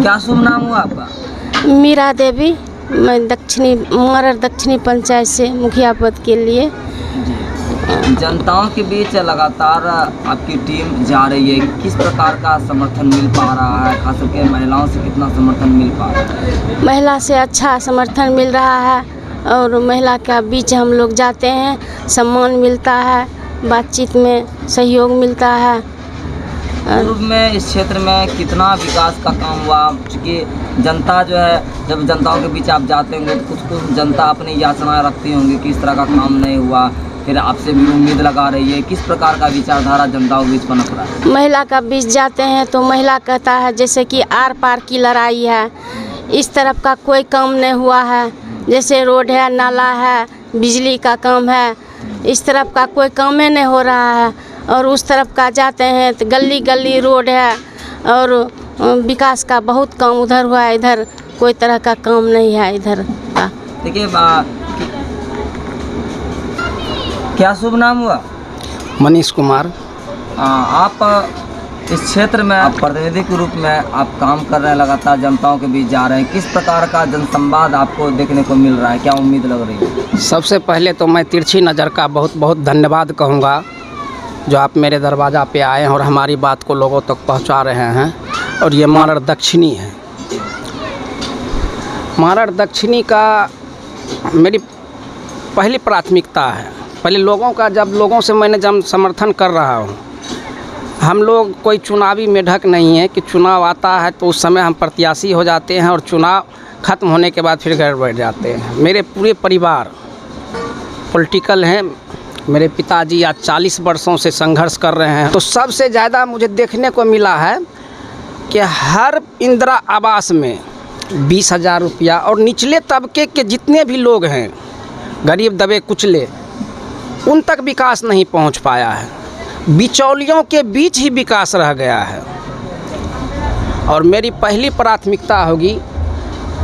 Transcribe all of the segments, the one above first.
क्या शुभ नाम हुआ आपका? मीरा देवी। मैं मरर दक्षिणी पंचायत से मुखिया पद के लिए। जनताओं के बीच लगातार आपकी टीम जा रही है, किस प्रकार का समर्थन मिल पा रहा है? खास करके महिलाओं से कितना समर्थन मिल पा रहा है? महिला से अच्छा समर्थन मिल रहा है और महिला के बीच हम लोग जाते हैं, सम्मान मिलता है, बातचीत में सहयोग मिलता है। पूर्व में इस क्षेत्र में कितना विकास का काम हुआ? क्योंकि जनता जो है, जब जनताओं के बीच आप जाते होंगे तो कुछ जनता अपनी याचनाएं रखती होंगी कि इस तरह का काम नहीं हुआ, फिर आपसे भी उम्मीद लगा रही है। किस प्रकार का विचारधारा जनता के बीच पनप रहा है? महिला का बीच जाते हैं तो महिला कहता है जैसे कि आर पार की लड़ाई है, इस तरफ का कोई काम नहीं हुआ है, जैसे रोड है, नाला है, बिजली का काम है, इस तरफ का कोई काम ही नहीं हो रहा है। और उस तरफ का जाते हैं तो गली गली रोड है और विकास का बहुत काम उधर हुआ है, इधर कोई तरह का काम नहीं है इधर का। देखिए, क्या शुभ नाम हुआ? मनीष कुमार। आप इस क्षेत्र में आप प्रतिनिधि के रूप में आप काम कर रहे हैं, लगातार जनताओं के बीच जा रहे हैं, किस प्रकार का जनसंवाद आपको देखने को मिल रहा है? क्या उम्मीद लग रही है? सबसे पहले तो मैं तिरछी नज़र का बहुत बहुत धन्यवाद कहूँगा, जो आप मेरे दरवाज़ा पे आए हैं और हमारी बात को लोगों तक पहुँचा रहे हैं। और ये मरर दक्षिणी है। मरर दक्षिणी का मेरी पहली प्राथमिकता है। पहले लोगों का, जब लोगों से मैंने जब समर्थन कर रहा हूँ, हम लोग कोई चुनावी मेढक नहीं है कि चुनाव आता है तो उस समय हम प्रत्याशी हो जाते हैं और चुनाव ख़त्म होने के बाद फिर घर बैठ जाते हैं। मेरे पूरे परिवार पॉलिटिकल हैं। मेरे पिताजी आज 40 वर्षों से संघर्ष कर रहे हैं। तो सबसे ज़्यादा मुझे देखने को मिला है कि हर इंदिरा आवास में 20,000 रुपया, और निचले तबके के जितने भी लोग हैं, गरीब दबे कुचले, उन तक विकास नहीं पहुंच पाया है। बिचौलियों के बीच ही विकास रह गया है। और मेरी पहली प्राथमिकता होगी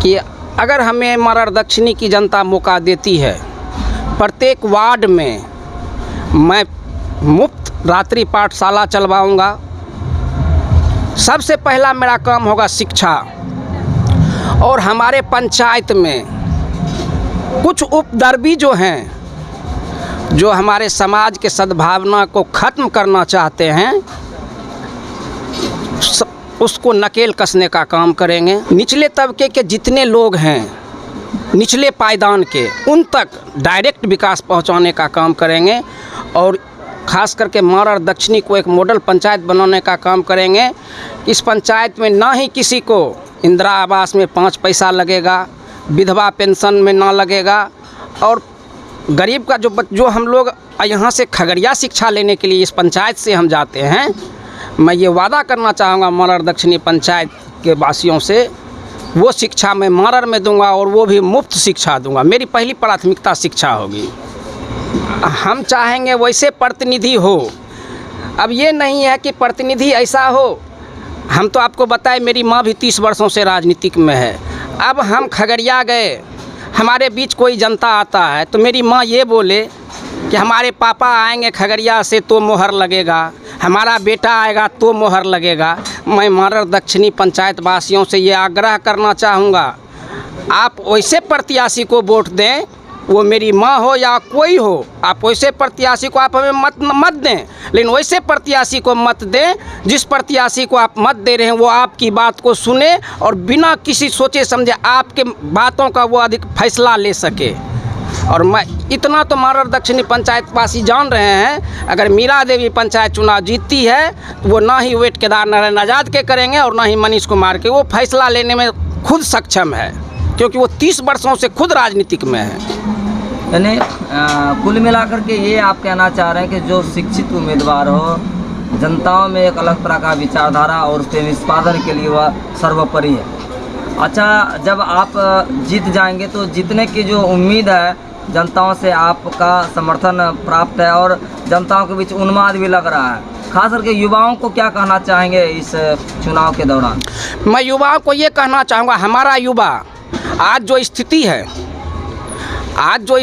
कि अगर हमें मरर दक्षिणी की जनता मौका देती है, प्रत्येक वार्ड में मैं मुफ्त रात्रि पाठशाला चलवाऊंगा। सबसे पहला मेरा काम होगा शिक्षा। और हमारे पंचायत में कुछ उपद्रवी जो हैं, जो हमारे समाज के सद्भावना को ख़त्म करना चाहते हैं, उसको नकेल कसने का काम करेंगे। निचले तबके के जितने लोग हैं, निचले पायदान के, उन तक डायरेक्ट विकास पहुंचाने का काम करेंगे। और ख़ास करके मरर दक्षिणी को एक मॉडल पंचायत बनाने का काम करेंगे। इस पंचायत में ना ही किसी को इंदिरा आवास में 5 पैसा लगेगा, विधवा पेंशन में ना लगेगा। और गरीब का जो हम लोग यहाँ से खगड़िया शिक्षा लेने के लिए इस पंचायत से हम जाते हैं, मैं ये वादा करना चाहूँगा मरर दक्षिणी पंचायत के वासियों से, वो शिक्षा मैं मरर में दूंगा और वो भी मुफ्त शिक्षा दूंगा। मेरी पहली प्राथमिकता शिक्षा होगी। हम चाहेंगे वैसे प्रतिनिधि हो। अब ये नहीं है कि प्रतिनिधि ऐसा हो, हम तो आपको बताएं मेरी माँ भी 30 वर्षों से राजनीतिक में है। अब हम खगड़िया गए, हमारे बीच कोई जनता आता है तो मेरी माँ ये बोले कि हमारे पापा आएंगे खगड़िया से तो मोहर लगेगा, हमारा बेटा आएगा तो मोहर लगेगा। मैं मरर दक्षिणी पंचायत वासियों से ये आग्रह करना चाहूँगा, आप वैसे प्रत्याशी को वोट दें, वो मेरी माँ हो या कोई हो, आप वैसे प्रत्याशी को आप हमें मत दें, लेकिन वैसे प्रत्याशी को मत दें जिस प्रत्याशी को आप मत दे रहे हैं वो आपकी बात को सुने और बिना किसी सोचे समझे आपके बातों का वो अधिक फैसला ले सके। और मैं इतना तो मरर दक्षिणी पंचायत वासी जान रहे हैं, अगर मीरा देवी पंचायत चुनाव जीतती है तो वो ना ही वेट केदार नारायण आज़ाद के करेंगे और ना ही मनीष कुमार के। वो फैसला लेने में खुद सक्षम है, क्योंकि वो 30 वर्षों से खुद राजनीतिक में है। यानी कुल मिलाकर के ये आप कहना चाह रहे हैं कि जो शिक्षित उम्मीदवार हो, जनताओं में एक अलग तरह का विचारधारा और उसके निष्पादन के लिए वह सर्वोपरि है। अच्छा, जब आप जीत जाएंगे तो जीतने की जो उम्मीद है, जनताओं से आपका समर्थन प्राप्त है और जनताओं के बीच उन्माद भी लग रहा है। खास करके युवाओं को क्या कहना चाहेंगे इस चुनाव के दौरान? मैं युवाओं को ये कहना चाहूँगा, हमारा युवा आज जो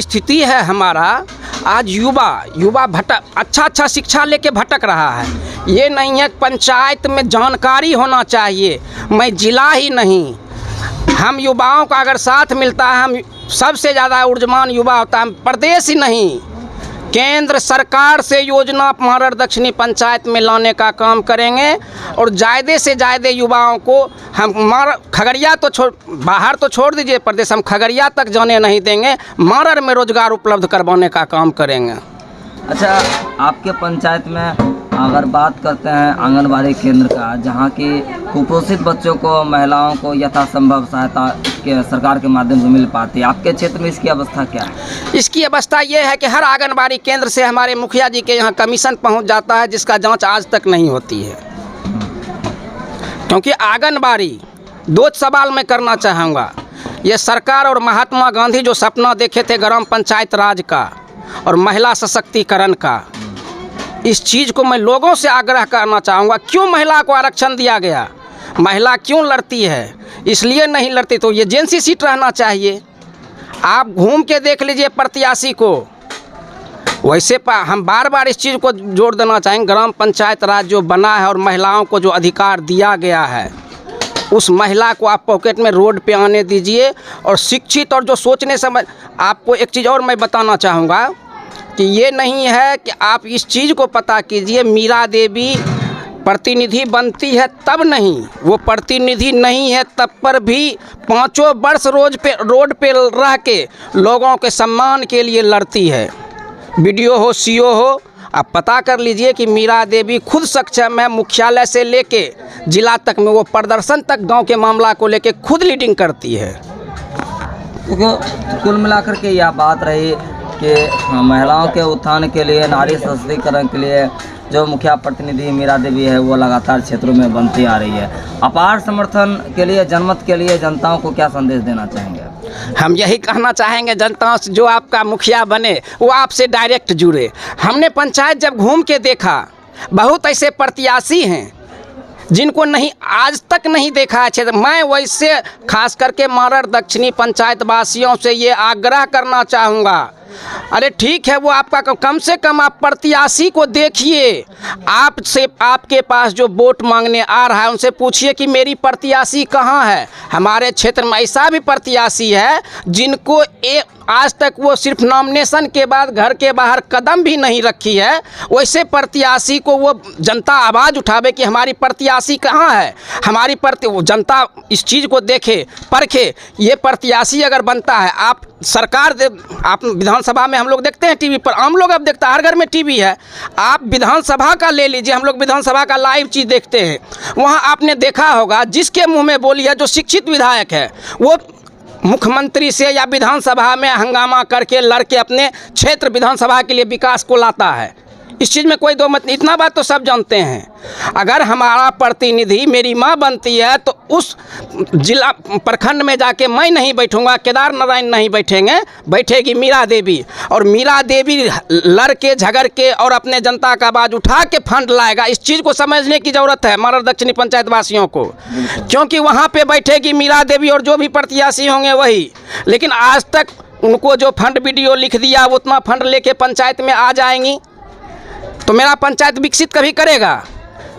स्थिति है हमारा, आज युवा भटक अच्छा शिक्षा लेके भटक रहा है। ये नहीं है पंचायत में जानकारी होना चाहिए, मैं जिला ही नहीं, हम युवाओं का अगर साथ मिलता है, हम सबसे ज़्यादा ऊर्जवान युवा होता है। प्रदेश ही नहीं, केंद्र सरकार से योजना मारर दक्षिणी पंचायत में लाने का काम करेंगे और ज़्यादा से ज़्यादा युवाओं को हम खगड़िया तो बाहर तो छोड़ दीजिए प्रदेश, हम खगड़िया तक जाने नहीं देंगे, मारर में रोजगार उपलब्ध करवाने का काम करेंगे। अच्छा, आपके पंचायत में अगर बात करते हैं आंगनबाड़ी केंद्र का, जहाँ की कुपोषित बच्चों को, महिलाओं को यथासंभव सहायता के सरकार के माध्यम से मिल पाती है, आपके क्षेत्र में इसकी अवस्था क्या है? इसकी अवस्था ये है कि हर आंगनबाड़ी केंद्र से हमारे मुखिया जी के यहाँ कमीशन पहुँच जाता है, जिसका जांच आज तक नहीं होती है। क्योंकि आंगनबाड़ी, दो सवाल मैं करना चाहूँगा, ये सरकार और महात्मा गांधी जो सपना देखे थे ग्राम पंचायत राज का और महिला सशक्तिकरण का, इस चीज़ को मैं लोगों से आग्रह करना चाहूँगा। क्यों महिला को आरक्षण दिया गया? महिला क्यों लड़ती है? इसलिए नहीं लड़ती तो ये एजेंसी सीट रहना चाहिए। आप घूम के देख लीजिए प्रत्याशी को। वैसे हम बार बार इस चीज़ को जोड़ देना चाहेंगे, ग्राम पंचायत राज जो बना है और महिलाओं को जो अधिकार दिया गया है, उस महिला को आप पॉकेट में रोड पे आने दीजिए और शिक्षित और जो सोचने समझ। आपको एक चीज़ और मैं बताना चाहूँगा कि ये नहीं है कि आप इस चीज़ को पता कीजिए, मीरा देवी प्रतिनिधि बनती है तब नहीं, वो प्रतिनिधि नहीं है तब पर भी 5 वर्ष रोड पे रह के लोगों के सम्मान के लिए लड़ती है। बीडीओ हो, सीओ हो, आप पता कर लीजिए कि मीरा देवी खुद सक्षम है, मुख्यालय से लेके जिला तक में वो प्रदर्शन तक गांव के मामला को लेके खुद लीडिंग करती है। तो कुल मिलाकर के यह बात रही कि महिलाओं के उत्थान के लिए, नारी सशक्तिकरण के लिए जो मुखिया प्रतिनिधि मीरा देवी है, वो लगातार क्षेत्रों में बनती आ रही है। अपार समर्थन के लिए, जनमत के लिए जनताओं को क्या संदेश देना चाहेंगे? हम यही कहना चाहेंगे जनताओं से, जो आपका मुखिया बने वो आपसे डायरेक्ट जुड़े। हमने पंचायत जब घूम के देखा, बहुत ऐसे प्रत्याशी हैं जिनको नहीं आज तक नहीं देखा है क्षेत्र। मैं वैसे खास करके मारर दक्षिणी पंचायत वासियों से ये आग्रह करना चाहूँगा, अरे ठीक है, वो आपका कम से कम आप प्रत्याशी को देखिए। आपसे, आपके पास जो वोट मांगने आ रहा है, उनसे पूछिए कि मेरी प्रत्याशी कहाँ है। हमारे क्षेत्र में ऐसा भी प्रत्याशी है जिनको आज तक वो सिर्फ नॉमिनेशन के बाद घर के बाहर कदम भी नहीं रखी है। वैसे प्रत्याशी को वो जनता आवाज़ उठावे कि हमारी प्रत्याशी कहाँ है, हमारी जनता इस चीज़ को देखे, परखे। ये प्रत्याशी अगर बनता है, आप सरकार आप विधानसभा में हम लोग देखते हैं टीवी पर, आम लोग अब देखता है, हर घर में टीवी है। आप विधानसभा का ले लीजिए, हम लोग विधानसभा का लाइव चीज़ देखते हैं। वहाँ आपने देखा होगा, जिसके मुंह में बोली है, जो शिक्षित विधायक है, वो मुख्यमंत्री से या विधानसभा में हंगामा करके लड़के अपने क्षेत्र विधानसभा के लिए विकास को लाता है। इस चीज़ में कोई दो मत नहीं, इतना बात तो सब जानते हैं। अगर हमारा प्रतिनिधि मेरी माँ बनती है तो उस जिला प्रखंड में जाके मैं नहीं बैठूंगा, केदार नारायण नहीं बैठेंगे, बैठेगी मीरा देवी। और मीरा देवी लड़ के झगड़ के और अपने जनता का आवाज़ उठा के फंड लाएगा। इस चीज़ को समझने की ज़रूरत है मारर दक्षिणी पंचायत वासियों को, क्योंकि वहाँ पे बैठेगी मीरा देवी और जो भी प्रत्याशी होंगे वही। लेकिन आज तक उनको जो फंड बीडीओ लिख दिया, वो उतना फंड लेके पंचायत में आ जाएंगी, तो मेरा पंचायत विकसित कभी करेगा?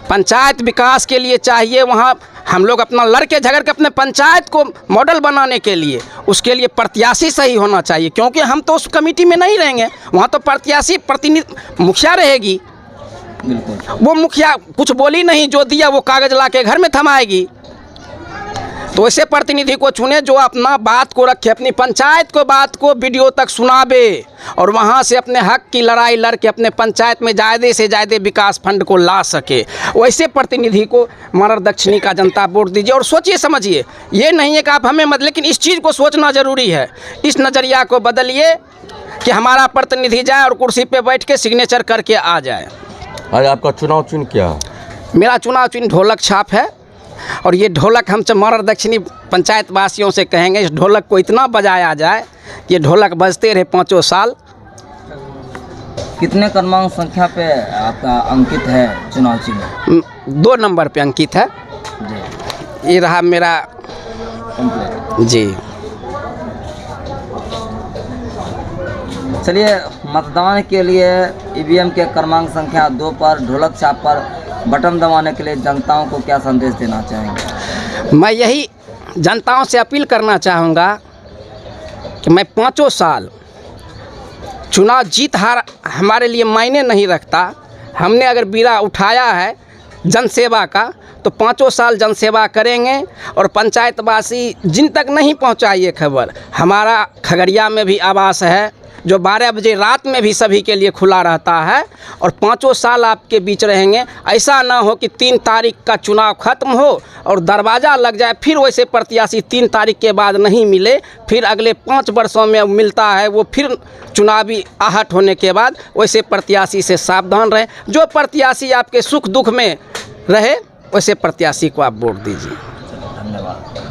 पंचायत विकास के लिए चाहिए, वहाँ हम लोग अपना लड़के झगड़ के अपने पंचायत को मॉडल बनाने के लिए, उसके लिए प्रत्याशी सही होना चाहिए। क्योंकि हम तो उस कमेटी में नहीं रहेंगे, वहाँ तो प्रत्याशी प्रतिनिधि मुखिया रहेगी। बिल्कुल, वो मुखिया कुछ बोली नहीं, जो दिया वो कागज ला के घर में थमाएगी। तो ऐसे प्रतिनिधि को चुने जो अपना बात को रखे, अपनी पंचायत को बात को वीडियो तक सुनावे और वहाँ से अपने हक की लड़ाई लड़ के अपने पंचायत में ज़्यादा से ज़्यादा विकास फंड को ला सके। वैसे प्रतिनिधि को मारर दक्षिणी का जनता वोट दीजिए। और सोचिए समझिए, ये नहीं है कि आप हमें मत, लेकिन इस चीज़ को सोचना ज़रूरी है। इस नज़रिया को बदलिए कि हमारा प्रतिनिधि जाए और कुर्सी पर बैठ के सिग्नेचर करके आ जाए। आज आपका चुनाव चिन्ह क्या है? मेरा चुनाव चिन्ह ढोलक छाप है। और ये ढोलक हम मारर दक्षिणी पंचायत वासियों से कहेंगे, इस ढोलक को इतना बजाया जाए कि ये ढोलक बजते रहे 5 साल। कितने क्रमांक संख्या पे आपका अंकित है चुनाव चिन्ह? 2 नंबर पे अंकित है जी। ये रहा मेरा कंप्लीट। जी। चलिए मतदान के लिए ईवीएम के क्रमांक संख्या 2 पर ढोलक छाप पर बटन दबाने के लिए जनताओं को क्या संदेश देना चाहेंगे? मैं यही जनताओं से अपील करना चाहूँगा कि मैं 5 साल चुनाव जीत हार हमारे लिए मायने नहीं रखता। हमने अगर बीड़ा उठाया है जनसेवा का तो 5 साल जनसेवा करेंगे। और पंचायतवासी जिन तक नहीं पहुंचाई ये खबर, हमारा खगड़िया में भी आवास है जो 12 बजे रात में भी सभी के लिए खुला रहता है और 5 साल आपके बीच रहेंगे। ऐसा ना हो कि 3 तारीख का चुनाव ख़त्म हो और दरवाज़ा लग जाए, फिर वैसे प्रत्याशी 3 तारीख के बाद नहीं मिले, फिर अगले 5 वर्षों में मिलता है वो, फिर चुनावी आहट होने के बाद वैसे प्रत्याशी से सावधान रहें। जो प्रत्याशी आपके सुख दुख में रहे वैसे प्रत्याशी को आप वोट दीजिए। धन्यवाद।